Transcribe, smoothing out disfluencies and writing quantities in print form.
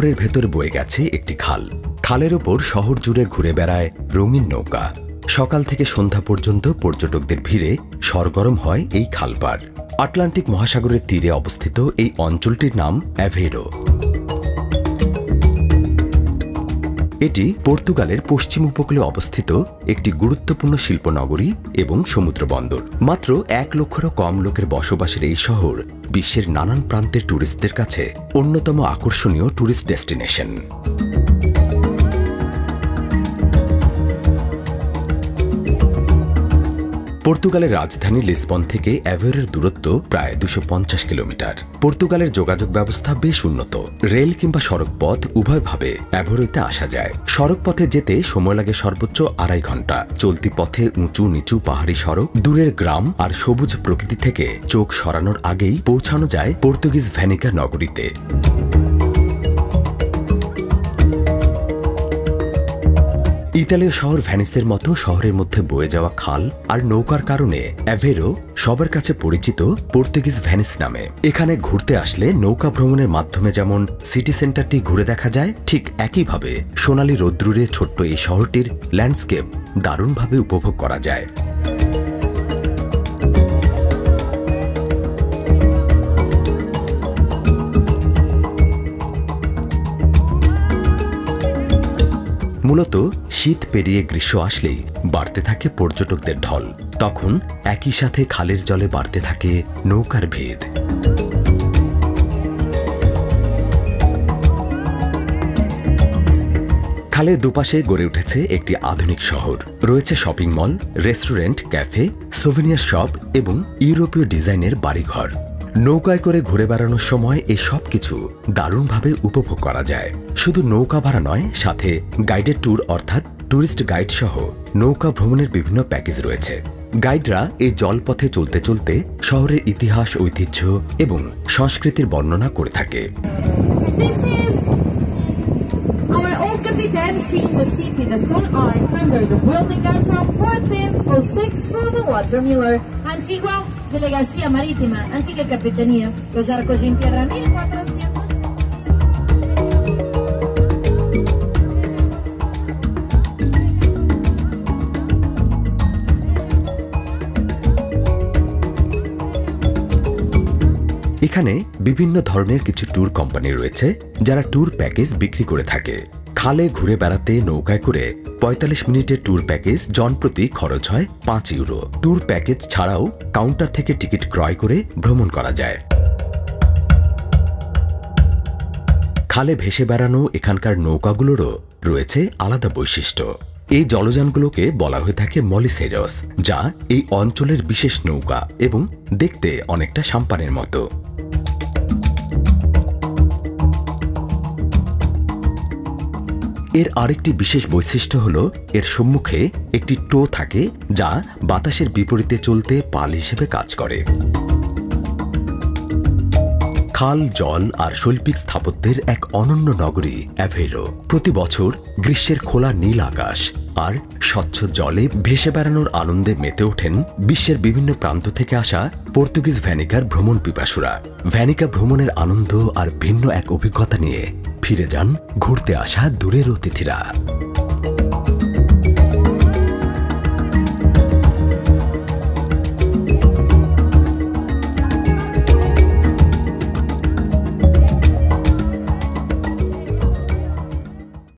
শহরের ভেতর বয়ে গেছে একটি খাল। খালের ওপর শহর জুড়ে ঘুরে বেড়ায় রঙিন নৌকা। সকাল থেকে সন্ধ্যা পর্যন্ত পর্যটকদের ভিড়ে সরগরম হয় এই খালপাড়। আটলান্টিক মহাসাগরের তীরে অবস্থিত এই অঞ্চলটির নাম অ্যাভেইরো। এটি পর্তুগালের পশ্চিম উপকূলে অবস্থিত একটি গুরুত্বপূর্ণ শিল্পনগরী এবং সমুদ্র বন্দর। মাত্র 1 লক্ষেরও কম লোকের বসবাসের এই শহর বিশ্বের নানান প্রান্তের ট্যুরিস্টদের কাছে অন্যতম আকর্ষণীয় ট্যুরিস্ট ডেস্টিনেশন। পর্তুগালের রাজধানী লিসবন থেকে অ্যাভেইরোর দূরত্ব প্রায় 250 কিলোমিটার। পর্তুগালের যোগাযোগ ব্যবস্থা বেশ উন্নত। রেল কিংবা সড়ক পথ উভয়ভাবে অ্যাভেইরোতে আসা যায়। সড়ক পথে যেতে সময় লাগে সর্বোচ্চ 2.5 ঘন্টা। চলতি পথে উঁচু নিচু পাহাড়ি সড়ক, দূরের গ্রাম আর সবুজ প্রকৃতি থেকে চোখ সরানোর আগেই পৌঁছানো যায় পর্তুগিজ ভ্যানিকা নগরীতে। ইতালীয় শহর ভ্যানিসের মতো শহরের মধ্যে বয়ে যাওয়া খাল আর নৌকার কারণে অ্যাভেইরো সবার কাছে পরিচিত পর্তুগিজ ভ্যানিস নামে। এখানে ঘুরতে আসলে নৌকা ভ্রমণের মাধ্যমে যেমন সিটি সেন্টারটি ঘুরে দেখা যায়, ঠিক একইভাবে সোনালী রোদ্দুরে ছোট্ট এই শহরটির ল্যান্ডস্কেপ দারুণভাবে উপভোগ করা যায়। মূলত শীত পেরিয়ে গ্রীষ্ম আসলেই বাড়তে থাকে পর্যটকদের ঢল। তখন একই সাথে খালের জলে বাড়তে থাকে নৌকার ভিড়। খালের দুপাশে গড়ে উঠেছে একটি আধুনিক শহর। রয়েছে shopping mall, restaurant, cafe, souvenir shop এবং ইউরোপীয় ডিজাইনের বাড়িঘর। নৌকায় করে ঘুরে বেড়ানোর সময় এই সব কিছু দারুণভাবে উপভোগ করা যায়। শুধু নৌকা ভাড়া নয়, সাথে গাইডেড ট্যুর অর্থাৎ ট্যুরিস্ট গাইড সহ নৌকা ভ্রমণের বিভিন্ন প্যাকেজ রয়েছে। গাইডরা এই জলপথে চলতে চলতে শহরের ইতিহাস, ঐতিহ্য এবং সংস্কৃতির বর্ণনা করে থাকে। Seeing the city, the stone arcs under the building guide from 1406 for the Walter Miller. Antigua Delegacia Marítima, antigua Capitanía, los arcos en tierra 1400. এখানে বিভিন্ন ধরনের কিছু ট্যুর কোম্পানি রয়েছে যারা ট্যুর প্যাকেজ বিক্রি করে থাকে। খালে ঘুরে বেড়াতে নৌকায় করে 45 মিনিটের ট্যুর প্যাকেজ জনপ্রতি খরচ হয় 5 ইউরো। ট্যুর প্যাকেজ ছাড়াও কাউন্টার থেকে টিকিট ক্রয় করে ভ্রমণ করা যায়। খালে ভেসে বেড়ানো এখানকার নৌকাগুলোরও রয়েছে আলাদা বৈশিষ্ট্য। এই জলযানগুলোকে বলা হয়ে থাকে মলিসেরস, যা এই অঞ্চলের বিশেষ নৌকা এবং দেখতে অনেকটা সাম্পানের মতো। এর আরেকটি বিশেষ বৈশিষ্ট্য হল এর সম্মুখে একটি টো থাকে, যা বাতাসের বিপরীতে চলতে পাল হিসেবে কাজ করে। খাল, জল আর শৈল্পিক স্থাপত্যের এক অনন্য নগরী অ্যাভেইরো। প্রতি বছর গ্রীষ্মের খোলা নীল আকাশ আর স্বচ্ছ জলে ভেসে বেড়ানোর আনন্দে মেতে ওঠেন বিশ্বের বিভিন্ন প্রান্ত থেকে আসা পর্তুগিজ ভ্যানিকার ভ্রমণ পিপাসুরা। ভ্যানিকা ভ্রমণের আনন্দ আর ভিন্ন এক অভিজ্ঞতা নিয়ে ফিরে যান ঘুরতে আসা দূরের অতিথিরা।